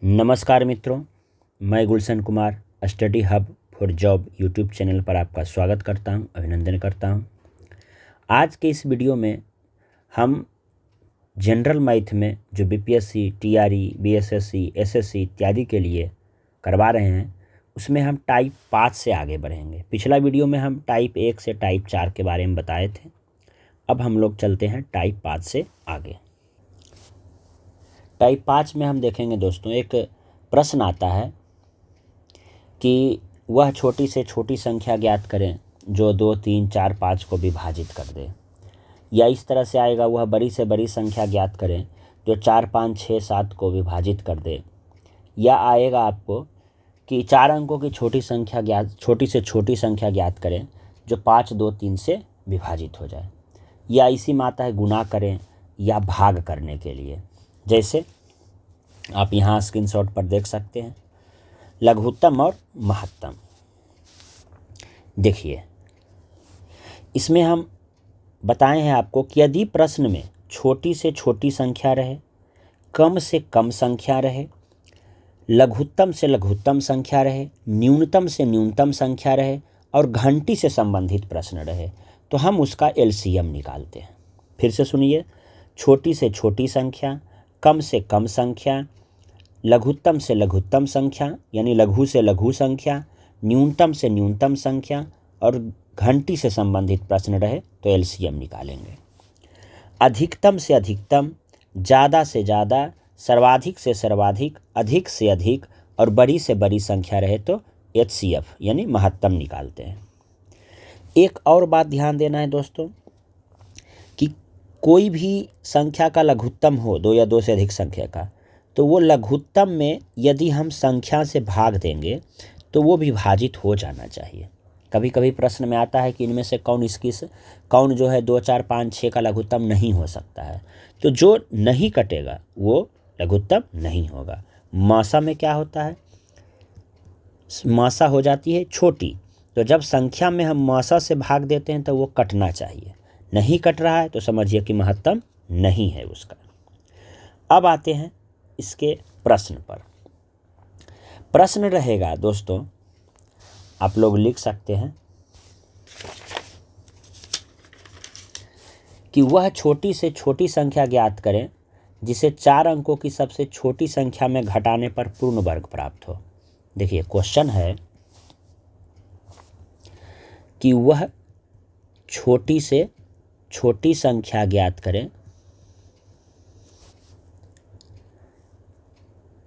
नमस्कार मित्रों, मैं Gulshan Kumar study hub for job YouTube channel पर आपका स्वागत करता हूं, अभिनंदन करता हूं। आज के इस वीडियो में हम जनरल मैथ में जो बीपीएससी, टीआरई, बीएसएससी, एसएससी इत्यादि के लिए करवा रहे हैं, उसमें हम टाइप 5 से आगे बढ़ेंगे। पिछला वीडियो में हम टाइप 1 से टाइप 4 के बारे में बताए थे। अब हम लोग चलते हैं टाइप 5 से आगे। टाइप 5 में हम देखेंगे दोस्तों, एक प्रश्न आता है कि वह छोटी से छोटी संख्या ज्ञात करें जो 2, 3, 4, 5 को विभाजित कर दे। या इस तरह से आएगा, वह बड़ी से बड़ी संख्या ज्ञात करें जो 4, 5, 6, 7 को विभाजित कर दे। या आएगा आपको कि 4 अंकों की छोटी से छोटी संख्या ज्ञात करें जो 5, 2, 3 से विभाजित हो जाए। या इसी में आता है गुणा करें या भाग करने के लिए। जैसे आप यहाँ स्क्रीनशॉट पर देख सकते हैं, लघुत्तम और महत्तम। देखिए, इसमें हम बताए हैं आपको कि यदि प्रश्न में छोटी से छोटी संख्या रहे, कम से कम संख्या रहे, लघुत्तम से लघुत्तम संख्या रहे, न्यूनतम से न्यूनतम संख्या रहे और घंटी से संबंधित प्रश्न रहे, तो हम उसका एलसीएम निकालते हैं। फिर से सुनिए, छोटी से छोटी संख्या, कम से कम संख्या, लघुत्तम से लघुत्तम संख्या यानी लघु से लघु संख्या, न्यूनतम से न्यूनतम संख्या और घंटी से संबंधित प्रश्न रहे तो एलसीएम निकालेंगे। अधिकतम से अधिकतम, ज़्यादा से ज़्यादा, सर्वाधिक से सर्वाधिक, अधिक से अधिक और बड़ी से बड़ी संख्या रहे तो एचसीएफ यानी महत्तम निकालते हैं। एक और बात ध्यान देना है दोस्तों कि कोई भी संख्या का लघुत्तम हो, 2 या 2 से अधिक संख्या का, तो वो लघुत्तम में यदि हम संख्या से भाग देंगे तो वो विभाजित हो जाना चाहिए। कभी कभी प्रश्न में आता है कि इनमें से कौन जो है 2, 4, 5, 6 का लघुत्तम नहीं हो सकता है। तो जो नहीं कटेगा वो लघुत्तम नहीं होगा। मासा में क्या होता है, मासा हो जाती है छोटी, तो जब संख्या में हम मासा से भाग देते हैं तो वो कटना चाहिए। नहीं कट रहा है तो समझिए कि महत्तम नहीं है उसका। अब आते हैं इसके प्रश्न पर। प्रश्न रहेगा दोस्तों, आप लोग लिख सकते हैं कि वह छोटी से छोटी संख्या ज्ञात करें जिसे 4 अंकों की सबसे छोटी संख्या में घटाने पर पूर्ण वर्ग प्राप्त हो। देखिए, क्वेश्चन है कि वह छोटी से छोटी संख्या ज्ञात करें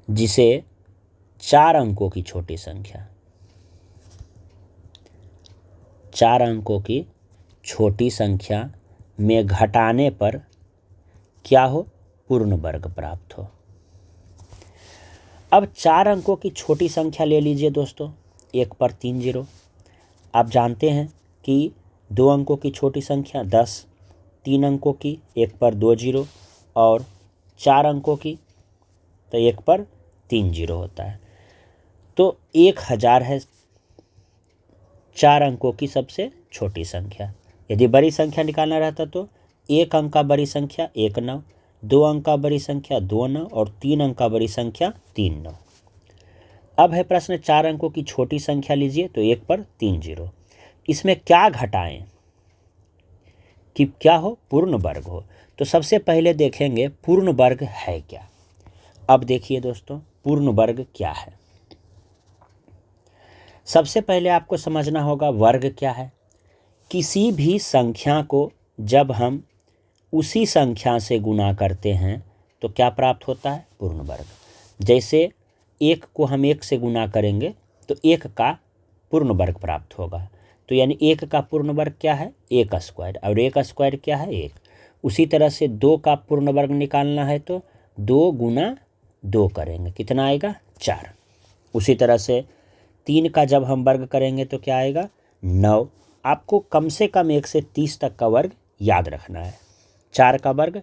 जिसे 4 अंकों की छोटी संख्या, 4 अंकों की छोटी संख्या में घटाने पर क्या हो, पूर्ण वर्ग प्राप्त हो। अब 4 अंकों की छोटी संख्या ले लीजिए दोस्तों, 1 पर 3 जीरो। आप जानते हैं कि 2 अंकों की छोटी संख्या 10, 3 अंकों की 1 पर 2 जीरो और 4 अंकों की तो 1 पर 3 जीरो होता है। तो 1000 है 4 अंकों की सबसे छोटी संख्या। यदि बड़ी संख्या निकालना रहता तो 1 अंक का बड़ी संख्या 1 9, 2 अंक का बड़ी संख्या 2 9 और 3 अंक का बड़ी संख्या 3 9। अब है प्रश्न 4 अंकों की छोटी संख्या लीजिए तो 1 पर 3 जीरो। इसमें क्या घटाएं कि क्या हो, पूर्ण वर्ग हो। तो सबसे पहले देखेंगे पूर्ण वर्ग है क्या। अब देखिए दोस्तों, पूर्ण वर्ग क्या है। सबसे पहले आपको समझना होगा वर्ग क्या है। किसी भी संख्या को जब हम उसी संख्या से गुणा करते हैं तो क्या प्राप्त होता है, पूर्ण वर्ग। जैसे 1 को हम 1 से गुणा करेंगे तो 1 का पूर्ण वर्ग प्राप्त होगा। तो यानी 1 का पूर्ण वर्ग क्या है, 1 स्क्वायर, और 1 स्क्वायर क्या है, 1। उसी तरह से 2 का पूर्ण वर्ग निकालना है तो 2 गुना 2 करेंगे, कितना आएगा, 4। उसी तरह से 3 का जब हम वर्ग करेंगे तो क्या आएगा, 9। आपको कम से कम 1 से 30 तक का वर्ग याद रखना है। 4 का वर्ग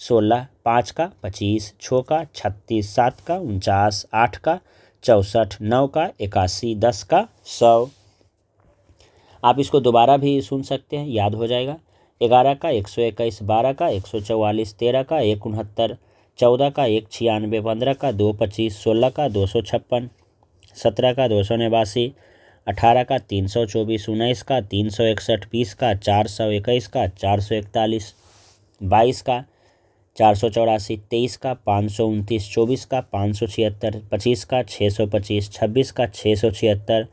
16, 5 का 25, 6 का 36, 7 का 49, 8 का 64, 9 का 81, 10 का 100। आप इसको दोबारा भी सुन सकते हैं, याद हो जाएगा। 11 का 121, 12 का 144, 13 का 169, 14 का 1 96, 15 का 2 25, 16 का 256, 17 का 289, 18 का 324, 19 का 361, 20 का 421 का 441, 22 का 484, 23 का 529, 24 का 576, 25 का 625, 26 का 676,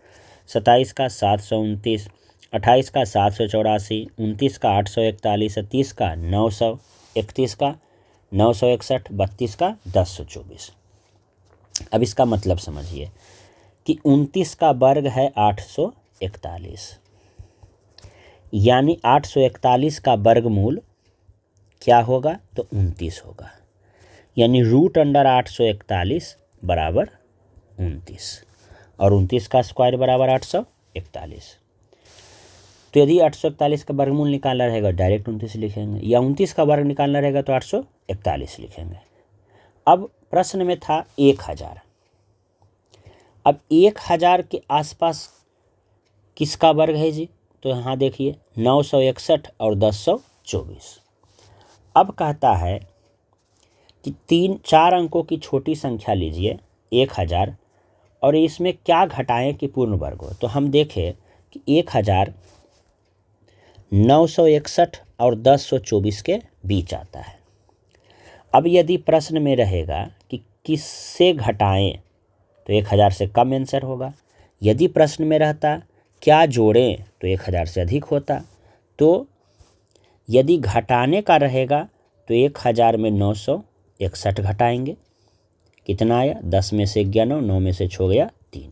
27 का 729, 28 का 784, 29 का 841, 30 का 900, 31 का 961, 32 का 1024। अब इसका मतलब समझिए कि 29 का वर्ग है 841, यानी 841 का वर्गमूल क्या होगा तो 29 होगा, यानी √841 बराबर 29, और 29 का स्क्वायर बराबर 841। तो यदि 841 का वर्गमूल निकालना रहेगा डायरेक्ट 29 लिखेंगे, या 29 का वर्ग निकालना रहेगा तो 841 लिखेंगे। अब प्रश्न में था 1000। अब 1000 के आसपास किसका वर्ग है जी, तो यहाँ देखिए 961 और 1024। अब कहता है कि 3-4 अंकों की छोटी संख्या लीजिए 1000 और इसमें क्या घटाएं कि पूर्ण वर्ग हो। तो हम देखें कि 1000 961 और 1024 के बीच आता है। अब यदि प्रश्न में रहेगा कि किससे घटाएं तो 1000 से कम आंसर होगा। यदि प्रश्न में रहता क्या जोड़ें तो 1000 से अधिक होता। तो यदि घटाने का रहेगा तो 1000 में 961 घटाएंगे, कितना आया 10 में से 11, 9 में से 6 गया 3।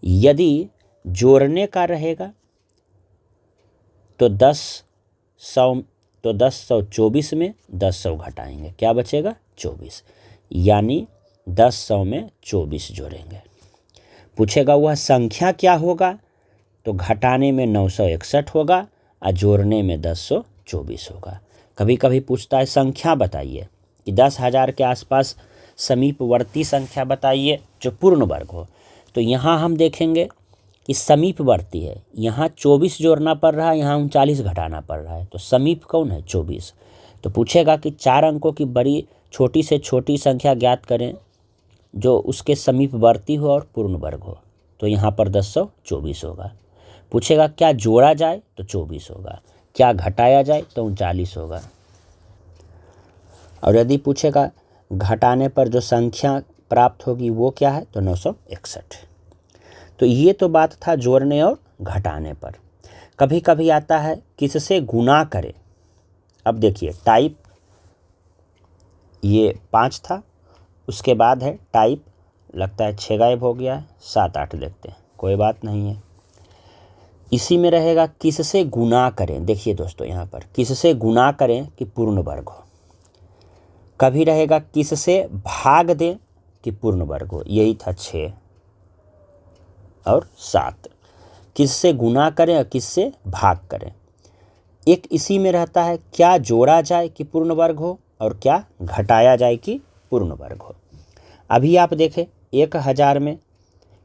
यदि जोड़ने का रहेगा तो 1024 में 10 घटाएंगे, क्या बचेगा 24, यानी 10 में 24 जोड़ेंगे। पूछेगा वह संख्या क्या होगा, तो घटाने में 961 होगा और जोड़ने में 1024 होगा। कभी कभी पूछता है संख्या बताइए कि 10,000 के आसपास समीपवर्ती संख्या बताइए जो पूर्ण वर्ग हो। तो यहाँ हम देखेंगे कि समीपवर्ती है, यहाँ 24 जोड़ना पड़ रहा है, यहाँ 39 घटाना पड़ रहा है, तो समीप कौन है 24। तो पूछेगा कि 4 अंकों की बड़ी छोटी से छोटी संख्या ज्ञात करें जो उसके समीपवर्ती हो और पूर्ण वर्ग हो। तो यहाँ पर 1024 होगा। पूछेगा क्या जोड़ा जाए तो 24 होगा, क्या घटाया जाए तो 39 होगा। और यदि पूछेगा घटाने पर जो संख्या प्राप्त होगी वो क्या है तो 961। तो ये तो बात था जोड़ने और घटाने पर। कभी कभी आता है किससे गुना करें। अब देखिए टाइप ये 5 था, उसके बाद है टाइप, लगता है 6 गायब हो गया है, 7-8 देखते हैं, कोई बात नहीं है। इसी में रहेगा किससे गुना करें। देखिए दोस्तों यहाँ पर किससे गुना करें कि पूर्ण वर्ग हो। कभी रहेगा किससे भाग दें कि पूर्ण वर्ग हो, यही था 6 और 7। किससे गुना करें और किससे भाग करें। एक इसी में रहता है क्या जोड़ा जाए कि पूर्ण वर्ग हो और क्या घटाया जाए कि पूर्ण वर्ग हो। अभी आप देखें 1000 में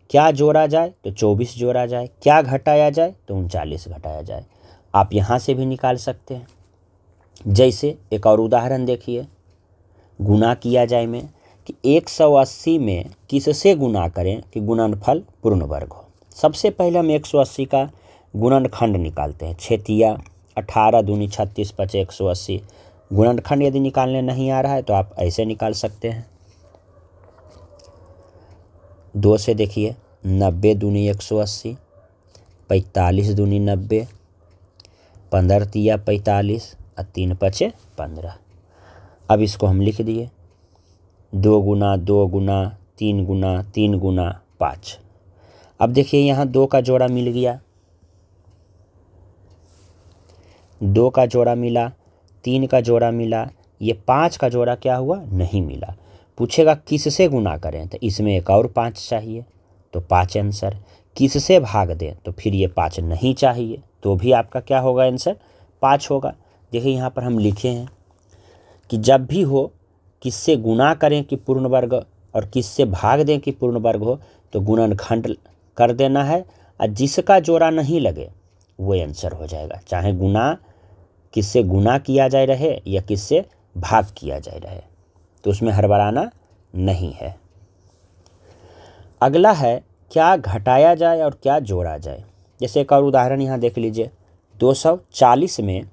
क्या जोड़ा जाए तो 24 जोड़ा जाए, क्या घटाया जाए तो 39 घटाया जाए। आप यहाँ से भी निकाल सकते हैं। जैसे एक और उदाहरण देखिए, गुना किया जाए में कि 180 में किससे गुना करें कि गुणनफल पूर्ण वर्ग हो। सबसे पहले हम 180 का गुणनखंड निकालते हैं। 6 18 दूनी 36 5 180। गुणनखंड यदि निकालने नहीं आ रहा है तो आप ऐसे निकाल सकते हैं। 2 से देखिए 90 दूनी 180, 45 दूनी 90, 15 तिया 45 और 3 पचे 15। अब इसको हम लिख दिए 2 गुना 2 गुना 3 गुना 3 गुना 5। अब देखिए यहाँ 2 का जोड़ा मिल गया, 2 का जोड़ा मिला, 3 का जोड़ा मिला, ये 5 का जोड़ा क्या हुआ नहीं मिला। पूछेगा किससे गुना करें तो इसमें एक और 5 चाहिए तो 5 आंसर। किससे भाग दें तो फिर ये 5 नहीं चाहिए तो भी आपका क्या होगा आंसर 5 होगा। देखिए यहाँ पर हम लिखे हैं कि जब भी हो किससे गुना करें कि पूर्ण वर्ग और किससे भाग दें कि पूर्ण वर्ग हो तो गुणनखंड कर देना है, और जिसका जोड़ा नहीं लगे वो आंसर हो जाएगा। चाहे गुना किससे गुना किया जाए रहे या किससे भाग किया जाए रहे। तो उसमें हड़बड़ाना नहीं है। अगला है क्या घटाया जाए और क्या जोड़ा जाए। जैसे एक और उदाहरण यहाँ देख लीजिए, 240 में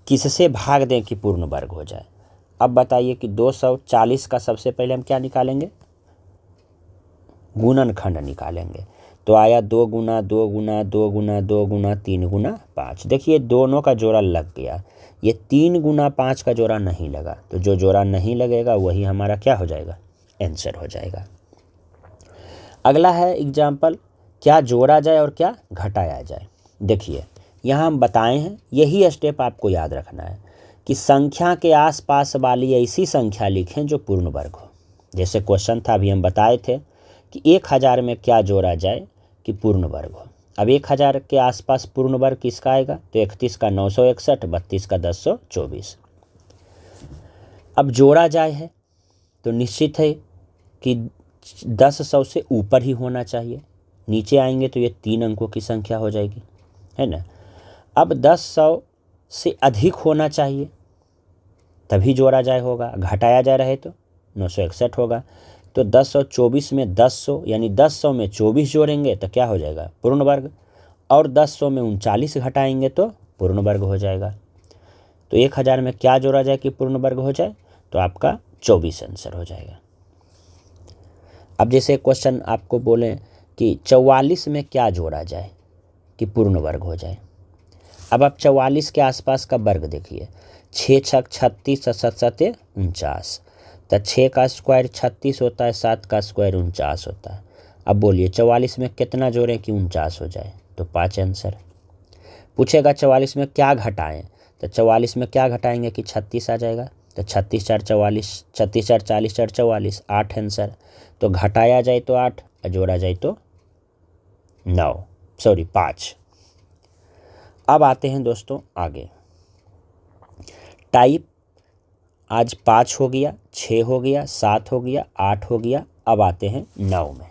किससे भाग दें कि पूर्ण वर्ग हो जाए। अब बताइए कि 240 का सबसे पहले हम क्या निकालेंगे, गुणनखंड निकालेंगे। तो आया 2 गुना 2 गुना 2 गुना 2 गुना 3 गुना 5। देखिए दोनों का जोड़ा लग गया, ये 3 गुना 5 का जोड़ा नहीं लगा, तो जो जोड़ा नहीं लगेगा वही हमारा क्या हो जाएगा, आंसर हो जाएगा। अगला है एग्जाम्पल, क्या जोड़ा जाए और क्या घटाया जाए। देखिए यहाँ हम बताए हैं, यही स्टेप आपको याद रखना है कि संख्या के आसपास वाली ऐसी संख्या लिखें जो पूर्ण वर्ग हो। जैसे क्वेश्चन था, अभी हम बताए थे कि 1000 में क्या जोड़ा जाए कि पूर्ण वर्ग हो। अब 1000 के आसपास पूर्ण वर्ग किसका आएगा, तो 31 का 961, 32 का 1024। अब जोड़ा जाए है तो निश्चित है कि 10 से ऊपर ही होना चाहिए, नीचे आएंगे तो ये 3 अंकों की संख्या हो जाएगी, है ना। अब 10 से अधिक होना चाहिए तभी जोड़ा जाए होगा, घटाया जा रहे तो 961 होगा। तो 10 और 24 में 10 यानी 10 में 24 जोड़ेंगे तो क्या हो जाएगा, पूर्ण वर्ग। और 10 में 39 घटाएंगे तो पूर्ण वर्ग हो जाएगा। तो 1000 में क्या जोड़ा जाए कि पूर्ण वर्ग हो जाए, तो आपका 24 आंसर हो जाएगा। अब जैसे क्वेश्चन आपको बोलें कि 44 में क्या जोड़ा जाए कि पूर्ण वर्ग हो जाए। अब आप 44 के आसपास का वर्ग देखिए, 6 छक 36 और 7 सते 49, तो 6 का स्क्वायर 36 होता है, 7 का स्क्वायर 49 होता है। अब बोलिए 44 में कितना जोड़ें कि 49 हो जाए, तो 5 आंसर। पूछेगा 44 में क्या घटाएं, तो 44 में क्या घटाएंगे कि 36 आ जाएगा, तो 36 4 44, 36 4 40 4 44, 8 आंसर। तो घटाया जाए तो 8 और जोड़ा जाए तो 5। अब आते हैं दोस्तों आगे, टाइप आज 5 हो गया, 6 हो गया, 7 हो गया, 8 हो गया। अब आते हैं 9 में।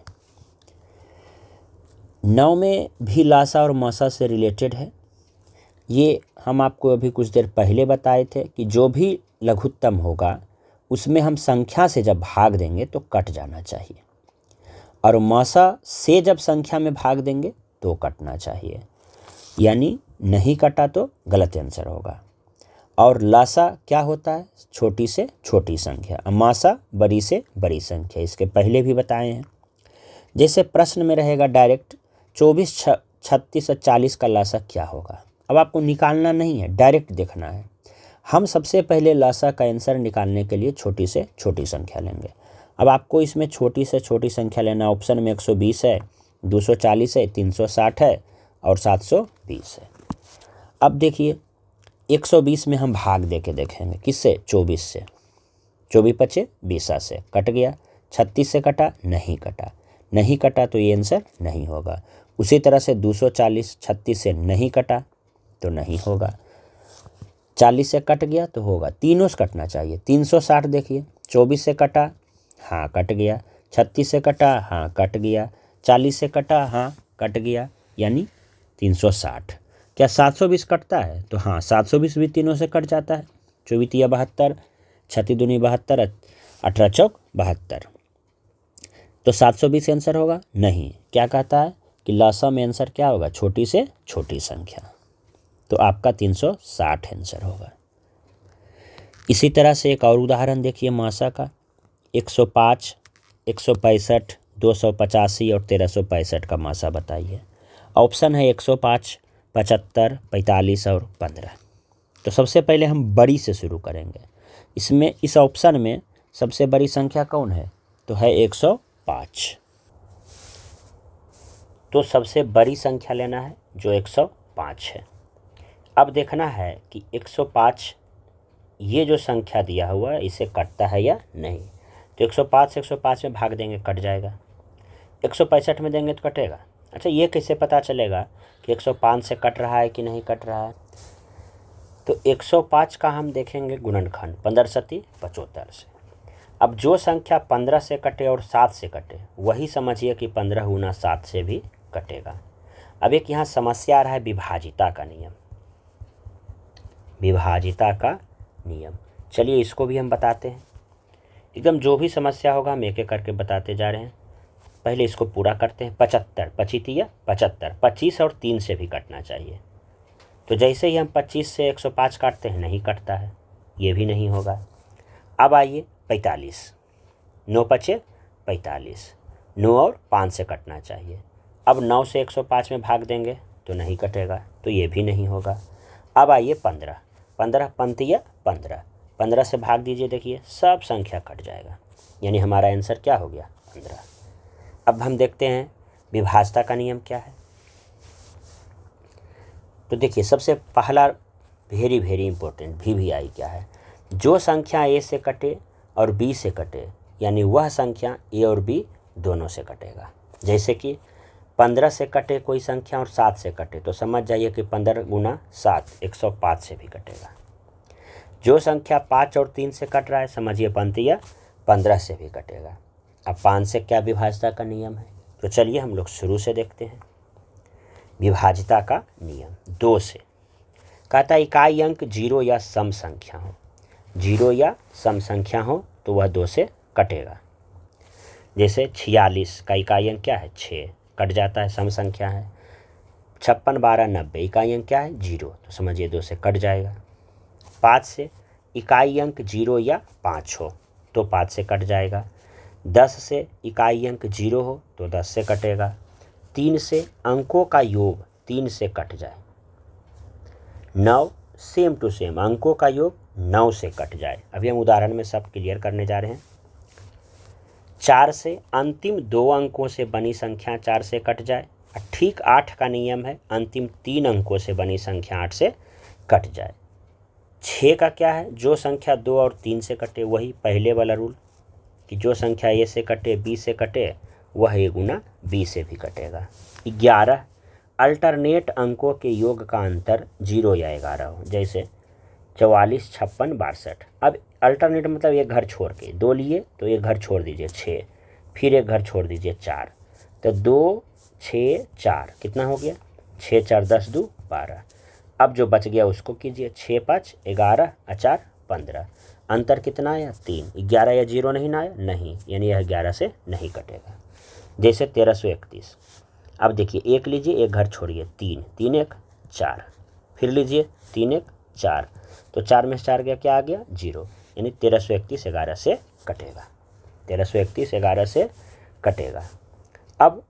9 में भी लासा और मासा से रिलेटेड है। ये हम आपको अभी कुछ देर पहले बताए थे कि जो भी लघुत्तम होगा उसमें हम संख्या से जब भाग देंगे तो कट जाना चाहिए, और मासा से जब संख्या में भाग देंगे तो कटना चाहिए, यानी नहीं कटा तो गलत आंसर होगा। और लासा क्या होता है, छोटी से छोटी संख्या, मासा बड़ी से बड़ी संख्या, इसके पहले भी बताए हैं। जैसे प्रश्न में रहेगा डायरेक्ट 24 36 और 40 का लासा क्या होगा। अब आपको निकालना नहीं है, डायरेक्ट देखना है। हम सबसे पहले लासा का आंसर निकालने के लिए छोटी से छोटी संख्या लेंगे। अब आपको इसमें छोटी से छोटी संख्या लेना, ऑप्शन में 120 है, 240 है, 360 है और 720 है। अब देखिए 120 में हम भाग दे के देखेंगे, किससे, 24 से। 24 पचे 20 से कट गया, 36 से कटा, नहीं कटा तो ये आंसर नहीं होगा। उसी तरह से 240 36 से नहीं कटा तो नहीं होगा, 40 से कट गया तो होगा, तीनों से कटना चाहिए। 360 देखिए, 24 से कटा, हाँ कट गया, 36 से कटा, हाँ कट गया, 40 से कटा, हाँ कट गया, यानी 360। क्या 720 कटता है, तो हाँ 720 भी तीनों से कट जाता है। 24 या 72, 36 दूनी 72, 18 चौक 72। तो 720 आंसर होगा नहीं। क्या कहता है कि लासा में आंसर क्या होगा, छोटी से छोटी संख्या, तो आपका 360 आंसर होगा। इसी तरह से एक और उदाहरण देखिए मासा का, 105, 165, 285 और 1365 का मासा बताइए। ऑप्शन है 105, 75, 45 और 15। तो सबसे पहले हम बड़ी से शुरू करेंगे। इसमें इस ऑप्शन में सबसे बड़ी संख्या कौन है, तो है 105। तो सबसे बड़ी संख्या लेना है जो 105 है। अब देखना है कि 105 ये जो संख्या दिया हुआ है इसे कटता है या नहीं। तो 105 से 105 में भाग देंगे कट जाएगा, 165 में देंगे तो कटेगा। अच्छा ये कैसे पता चलेगा कि 105 से कट रहा है कि नहीं कट रहा है, तो 105 का हम देखेंगे गुणनखंड 15 सती 75 से। अब जो संख्या 15 से कटे और 7 से कटे वही समझिए कि 15 गुना 7 से भी कटेगा। अब एक यहाँ समस्या आ रहा है विभाजिता का नियम, विभाजिता का नियम। चलिए इसको भी हम बताते हैं। एकदम जो भी समस्या होगा हम एक एक करके बताते जा रहे हैं। पहले इसको पूरा करते हैं। 75 पचीतिया 75, 25 और 3 से भी कटना चाहिए। तो जैसे ही हम 25 से 105 काटते हैं नहीं कटता है, ये भी नहीं होगा। अब आइए 45, 9 पचे 45, 9 और 5 से कटना चाहिए। अब 9 से 105 में भाग देंगे तो नहीं कटेगा, तो ये भी नहीं होगा। अब आइए 15, 15 पंतिया 15, 15 से भाग दीजिए, देखिए सब संख्या कट जाएगा, यानी हमारा आंसर क्या हो गया 15। अब हम देखते हैं विभाज्यता का नियम क्या है। तो देखिए सबसे पहला वेरी इंपॉर्टेंट VVI क्या है। जो संख्या A से कटे और B से कटे, यानी वह संख्या A और B दोनों से कटेगा। जैसे कि 15 से कटे कोई संख्या और 7 से कटे, तो समझ जाइए कि 15 गुना 7 105 से भी कटेगा। जो संख्या 5 और 3 से कट रहा है, समझिए पंतिया 15 से भी कटेगा। अब 5 से क्या विभाज्यता का नियम है, तो चलिए हम लोग शुरू से देखते हैं। विभाज्यता का नियम 2 से कहता है इकाई अंक 0 या सम संख्या हो, 0 या सम संख्या हो तो वह 2 से कटेगा। जैसे 46 का इकाई अंक क्या है 6, कट जाता है, सम संख्या है। 56 12 90 इकाई अंक क्या है 0, तो समझिए 2 से कट जाएगा। 5 से इकाई अंक 0 या 5 हो तो 5 से कट जाएगा। 10 से इकाई अंक 0 हो तो 10 से कटेगा। 3 से अंकों का योग 3 से कट जाए। 9 सेम टू सेम अंकों का योग 9 से कट जाए। अभी हम उदाहरण में सब क्लियर करने जा रहे हैं। 4 से अंतिम 2 अंकों से बनी संख्या 4 से कट जाए। ठीक 8 का नियम है, अंतिम 3 अंकों से बनी संख्या 8 से कट जाए। 6 का क्या है, जो संख्या 2 और 3 से कटे, वही पहले वाला रूल कि जो संख्या A से कटे B से कटे वह A गुना B से भी कटेगा। 11 अल्टरनेट अंकों के योग का अंतर 0 या 11 हो, जैसे 44 56 62। अब अल्टरनेट मतलब एक घर छोड़ के, 2 लिए तो एक घर छोड़ दीजिए 6, फिर एक घर छोड़ दीजिए 4, तो 2 6 4 कितना हो गया 6 4 10 2 12। अब जो बच गया उसको कीजिए, 6 5 11 और 4 15, अंतर कितना आया 3। 11 या 0 नहीं ना आया, नहीं, यानी यह 11 से नहीं कटेगा। जैसे 1331, अब देखिए एक लीजिए एक घर छोड़िए, 3 3 1 4, फिर लीजिए 3 1 4, तो 4 में से 4 गया क्या आ गया 0, यानी 1331 11 से कटेगा। 1331 11 से कटेगा। अब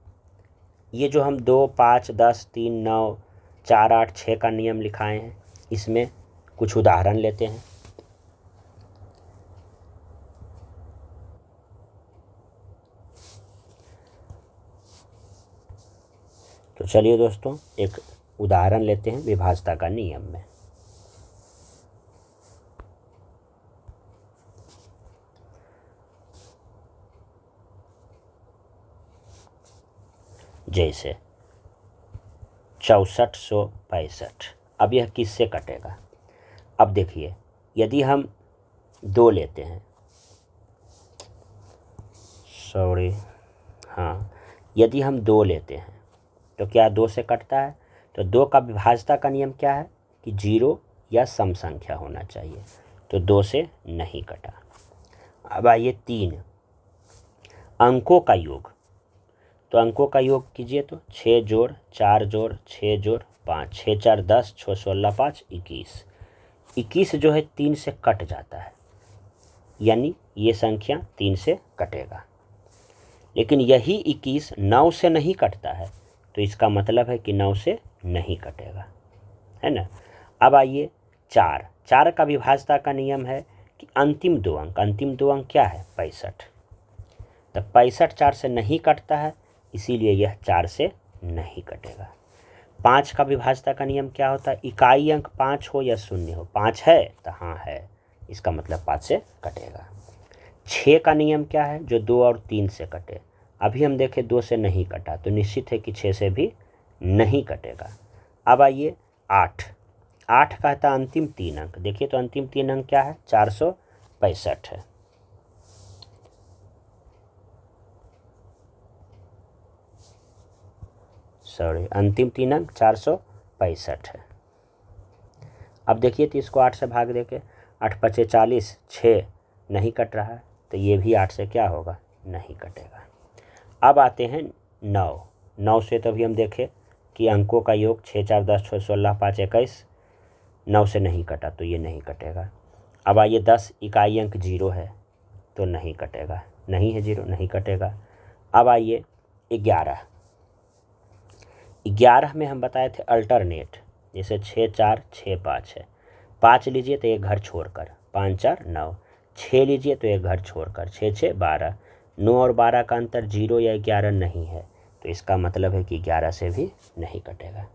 ये जो हम 2 5 10 3 9 4 8 6 का नियम लिखाए हैं, इसमें कुछ उदाहरण लेते हैं। तो चलिए दोस्तों एक उदाहरण लेते हैं विभाज्यता का नियम में। जैसे 6465, अब यह किससे कटेगा। अब देखिए यदि हम 2 लेते हैं, यदि हम 2 लेते हैं तो क्या 2 से कटता है। तो 2 का विभाज्यता का नियम क्या है कि 0 या सम संख्या होना चाहिए, तो 2 से नहीं कटा। अब आइए 3 अंकों का योग, तो अंकों का योग कीजिए तो 6 जोड़ 4 जोड़ 6 जोड़ 5, 6 4 10 6 16 5 21। 21 जो है 3 से कट जाता है, यानी ये संख्या 3 से कटेगा। लेकिन यही 21 9 से नहीं कटता है, तो इसका मतलब है कि 9 से नहीं कटेगा, है ना। अब आइए 4, 4 का विभाज्यता का नियम है कि अंतिम 2 अंक क्या है 65, तो 65 4 से नहीं कटता है, इसीलिए यह 4 से नहीं कटेगा। 5 का विभाज्यता का नियम क्या होता है, इकाई अंक 5 हो या 0 हो, 5 है तो हाँ है, इसका मतलब 5 से कटेगा। 6 का नियम क्या है, जो 2 और 3 से कटे। अभी हम देखें 2 से नहीं कटा, तो निश्चित है कि 6 से भी नहीं कटेगा। अब आइए 8, 8 कहता है अंतिम 3 अंक, देखिए तो अंतिम 3 अंक क्या है 465 है। अंतिम 3 अंक 465 है। अब देखिए तो इसको 8 से भाग देके 8 5 40, 6 नहीं कट रहा है, तो ये भी 8 से क्या होगा, नहीं कटेगा। अब आते हैं 9। 9 से तो अभी हम देखें कि अंकों का योग 6 4 10 6 16 5 21, 9 से नहीं कटा तो ये नहीं कटेगा। अब आइए 10, इकाई अंक 0 है तो नहीं कटेगा, नहीं है 0, नहीं कटेगा। अब आइए 11। 11 में हम बताए थे अल्टरनेट, जैसे 6 4 6 5 है, 5 लीजिए तो एक घर छोड़कर, 5 4 9, 6 लीजिए तो एक घर छोड़कर, 6 6 12, 9 और 12 का अंतर 0 या 11 नहीं है, तो इसका मतलब है कि 11 से भी नहीं कटेगा।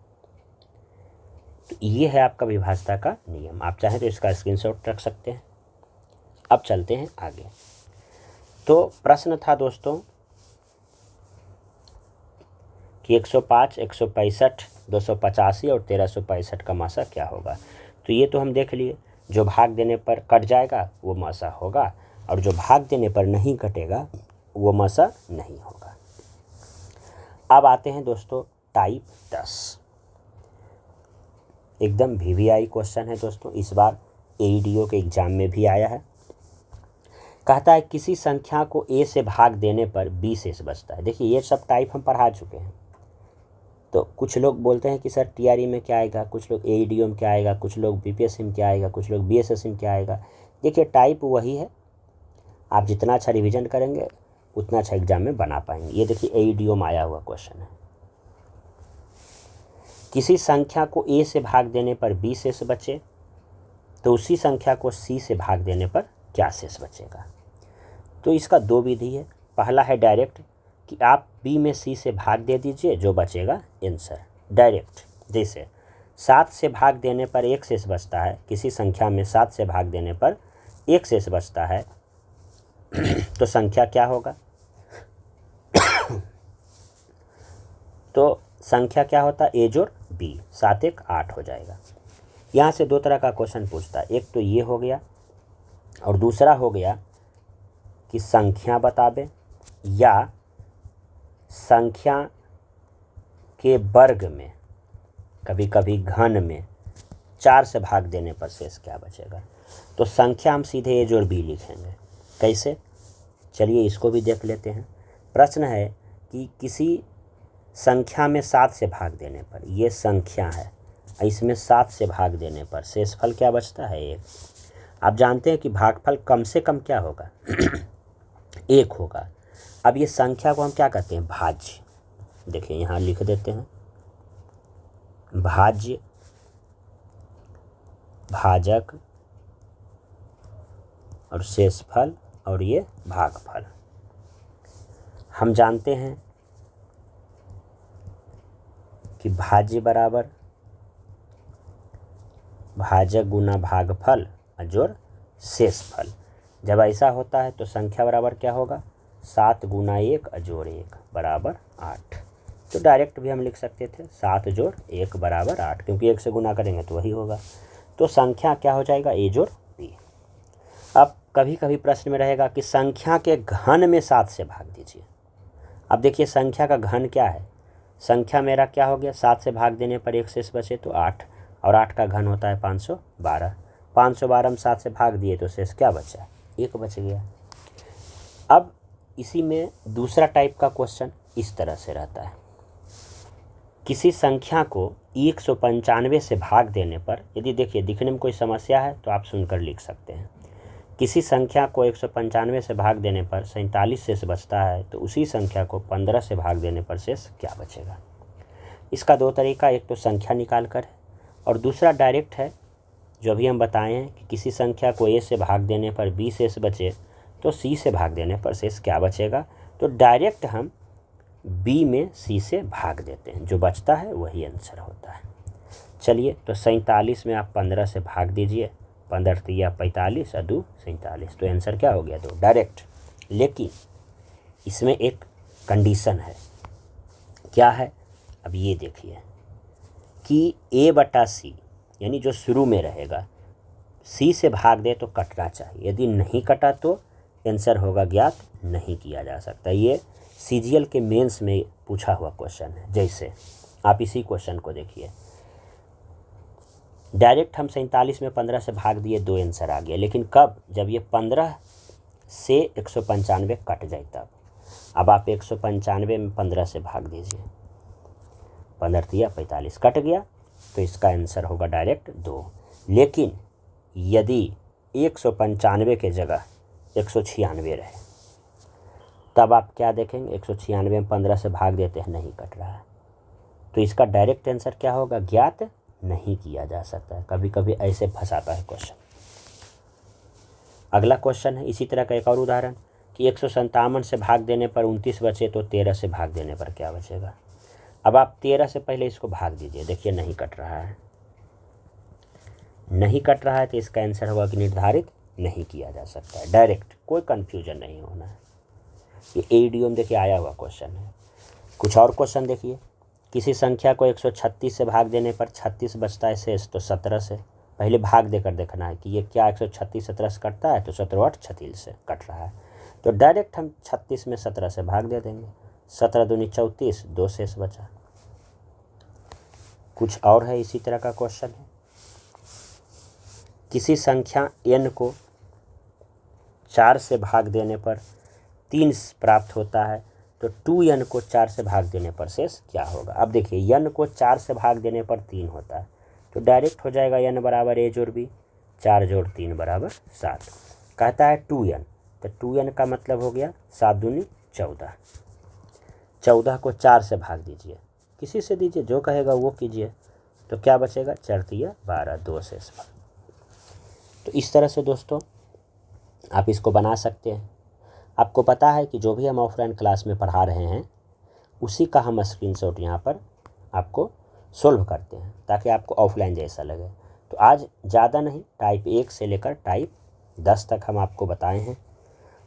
तो ये है आपका विभाज्यता का नियम। आप चाहें तो इसका स्क्रीनशॉट रख सकते हैं। अब चलते हैं आगे। तो प्रश्न था दोस्तों कि 105, 165, 285 और 1365 का मासा क्या होगा। तो ये तो हम देख लिए, जो भाग देने पर कट जाएगा वो मासा होगा, और जो भाग देने पर नहीं कटेगा वो मासा नहीं होगा। अब आते हैं दोस्तों टाइप 10। एकदम VVI क्वेश्चन है दोस्तों, इस बार AEDO के एग्जाम में भी आया है। कहता है किसी संख्या को A से भाग देने पर B शेष बचता है। देखिए ये सब टाइप हम पढ़ा चुके हैं। तो कुछ लोग बोलते हैं कि सर TRE में क्या आएगा, कुछ लोग AEDO में क्या आएगा, कुछ लोग BPSC में क्या आएगा, कुछ लोग BSSC में क्या आएगा। देखिए टाइप वही है, आप जितना अच्छा रिवीजन करेंगे उतना अच्छा एग्जाम में बना पाएंगे। ये देखिए AEDO में आया हुआ क्वेश्चन है, किसी संख्या को A से भाग देने पर B शेष बचे तो उसी संख्या को C से भाग देने पर क्या शेष बचेगा। तो इसका दो विधि है। पहला है डायरेक्ट, कि आप B में C से भाग दे दीजिए, जो बचेगा आंसर डायरेक्ट। जैसे 7 से भाग देने पर 1 शेष बचता है, किसी संख्या में 7 से भाग देने पर 1 शेष बचता है तो संख्या क्या होगा, तो संख्या क्या होता है, A जोड़ B, 7 1 8 हो जाएगा। यहाँ से दो तरह का क्वेश्चन पूछता है, एक तो ये हो गया और दूसरा हो गया कि संख्या बता दें या संख्या के वर्ग में, कभी कभी घन में 4 से भाग देने पर शेष क्या बचेगा। तो संख्या हम सीधे A जोड़ B लिखेंगे। कैसे, चलिए इसको भी देख लेते हैं। प्रश्न है कि किसी संख्या में 7 से भाग देने पर, ये संख्या है, इसमें 7 से भाग देने पर शेषफल क्या बचता है, 1। आप जानते हैं कि भागफल कम से कम क्या होगा 1 होगा। अब ये संख्या को हम क्या कहते हैं, भाज्य। देखिए यहाँ लिख देते हैं, भाज्य, भाजक और शेषफल, और ये भागफल। हम जानते हैं कि भाज्य बराबर भाजक गुना भागफल जोड़ शेषफल। जब ऐसा होता है तो संख्या बराबर क्या होगा, 7 गुना 1 जोड़ 1 बराबर 8। तो डायरेक्ट भी हम लिख सकते थे 7 जोड़ 1 बराबर 8, क्योंकि 1 से गुना करेंगे तो वही होगा। तो संख्या क्या हो जाएगा, A जोड़ B। अब कभी कभी प्रश्न में रहेगा कि संख्या के घन में 7 से भाग दीजिए। अब देखिए संख्या का घन क्या है, संख्या मेरा क्या हो गया, 7 से भाग देने पर 1 शेष बचे तो 8, और 8 का घन होता है 512। 512 में 7 से भाग दिए तो शेष क्या बचा, 1 बच गया। अब इसी में दूसरा टाइप का क्वेश्चन इस तरह से रहता है, किसी संख्या को 195 से भाग देने पर, यदि देखिए दिखने में कोई समस्या है तो आप सुनकर लिख सकते हैं, किसी संख्या को 195 से भाग देने पर 47 शेष बचता है तो उसी संख्या को 15 से भाग देने पर शेष क्या बचेगा। इसका दो तरीका, एक तो संख्या निकाल कर है और दूसरा डायरेक्ट है, जो अभी हम बताए हैं कि किसी संख्या को A से भाग देने पर B शेष बचे तो C से भाग देने पर शेष क्या बचेगा। तो डायरेक्ट हम B में C से भाग देते हैं, जो बचता है वही आंसर होता है। चलिए तो 47 में आप 15 से भाग दीजिए, 15 3 45 और 2 47, तो आंसर क्या हो गया 2 डायरेक्ट। लेकिन इसमें एक कंडीशन है, क्या है, अब ये देखिए कि A बटा C, यानी जो शुरू में रहेगा, C से भाग दे तो कटना चाहिए, यदि नहीं कटा तो आंसर होगा ज्ञात नहीं किया जा सकता। ये CGL के मेंस में पूछा हुआ क्वेश्चन है। जैसे आप इसी क्वेश्चन को देखिए, डायरेक्ट हम 47 में 15 से भाग दिए, 2 आंसर आ गया, लेकिन कब, जब ये 15 से 195 कट जाए तब। अब आप 195 में 15 से भाग दीजिए, 15 दिया 45 कट गया, तो इसका आंसर होगा डायरेक्ट 2। लेकिन यदि 195 के जगह 196 रहे तब आप क्या देखेंगे, 196 में 15 से भाग देते हैं, नहीं कट रहा है, तो इसका डायरेक्ट आंसर क्या होगा, ज्ञात नहीं किया जा सकता है। कभी कभी ऐसे फंसाता है क्वेश्चन। अगला क्वेश्चन है इसी तरह का एक और उदाहरण कि 157 से भाग देने पर 29 बचे, तो 13 से भाग देने पर क्या बचेगा। अब आप 13 से पहले इसको भाग दीजिए, देखिए नहीं कट रहा है, नहीं कट रहा है, तो इसका आंसर होगा कि निर्धारित नहीं किया जा सकता है। डायरेक्ट, कोई कन्फ्यूजन नहीं होना है। ये एईडीओ देखिए आया हुआ क्वेश्चन है। कुछ और क्वेश्चन देखिए, किसी संख्या को 136 से भाग देने पर 36 बचता है शेष, तो 17 से पहले भाग देकर देखना है कि ये क्या 136 17 से कटता है, तो 17 8 36 से कट रहा है, तो डायरेक्ट हम 36 में 17 से भाग दे देंगे, 17 दूनी 34, 2 शेष बचा। कुछ और है इसी तरह का क्वेश्चन है, किसी संख्या n को 4 से भाग देने पर 3 प्राप्त होता है, तो 2n को 4 से भाग देने पर शेष क्या होगा। अब देखिए n को 4 से भाग देने पर 3 होता है, तो डायरेक्ट हो जाएगा n बराबर a जोड़ b, 4 जोड़ 3 बराबर 7। कहता है 2n, तो 2n का मतलब हो गया 7 दूनी 14, 14 को 4 से भाग दीजिए, किसी से दीजिए, जो कहेगा वो कीजिए, तो क्या बचेगा, 4 तिया 12, 2 शेष भाग। तो इस तरह से दोस्तों आप इसको बना सकते हैं। आपको पता है कि जो भी हम ऑफलाइन क्लास में पढ़ा रहे हैं उसी का हम स्क्रीनशॉट यहाँ पर आपको सोल्व करते हैं, ताकि आपको ऑफलाइन जैसा लगे। तो आज ज़्यादा नहीं, टाइप 1 से लेकर टाइप 10 तक हम आपको बताए हैं।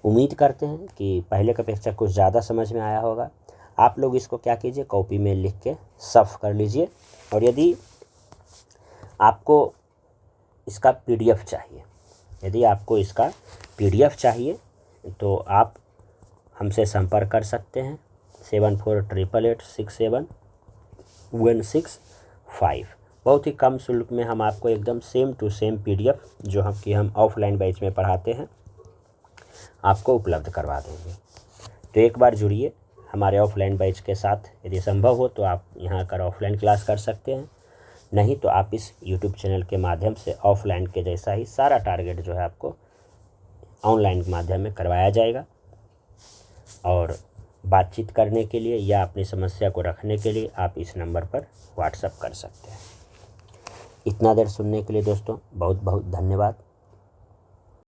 उम्मीद करते हैं कि पहले की अपेक्षा कुछ ज़्यादा समझ में आया होगा। आप लोग इसको क्या कीजिए, कॉपी में लिख के सफ कर लीजिए, और यदि आपको इसका PDF चाहिए, यदि आपको इसका PDF चाहिए तो आप हमसे संपर्क कर सकते हैं 7488867165। बहुत ही कम शुल्क में हम आपको एकदम सेम टू सेम PDF जो हम ऑफलाइन बैच में पढ़ाते हैं आपको उपलब्ध करवा देंगे। तो एक बार जुड़िए हमारे ऑफलाइन बैच के साथ, यदि संभव हो तो आप यहाँ आकर ऑफलाइन क्लास कर सकते हैं, नहीं तो आप इस YouTube चैनल के माध्यम से ऑफलाइन के जैसा ही सारा टारगेट जो है आपको ऑनलाइन के माध्यम में करवाया जाएगा। और बातचीत करने के लिए या अपनी समस्या को रखने के लिए आप इस नंबर पर व्हाट्सएप कर सकते हैं। इतना देर सुनने के लिए दोस्तों बहुत बहुत धन्यवाद।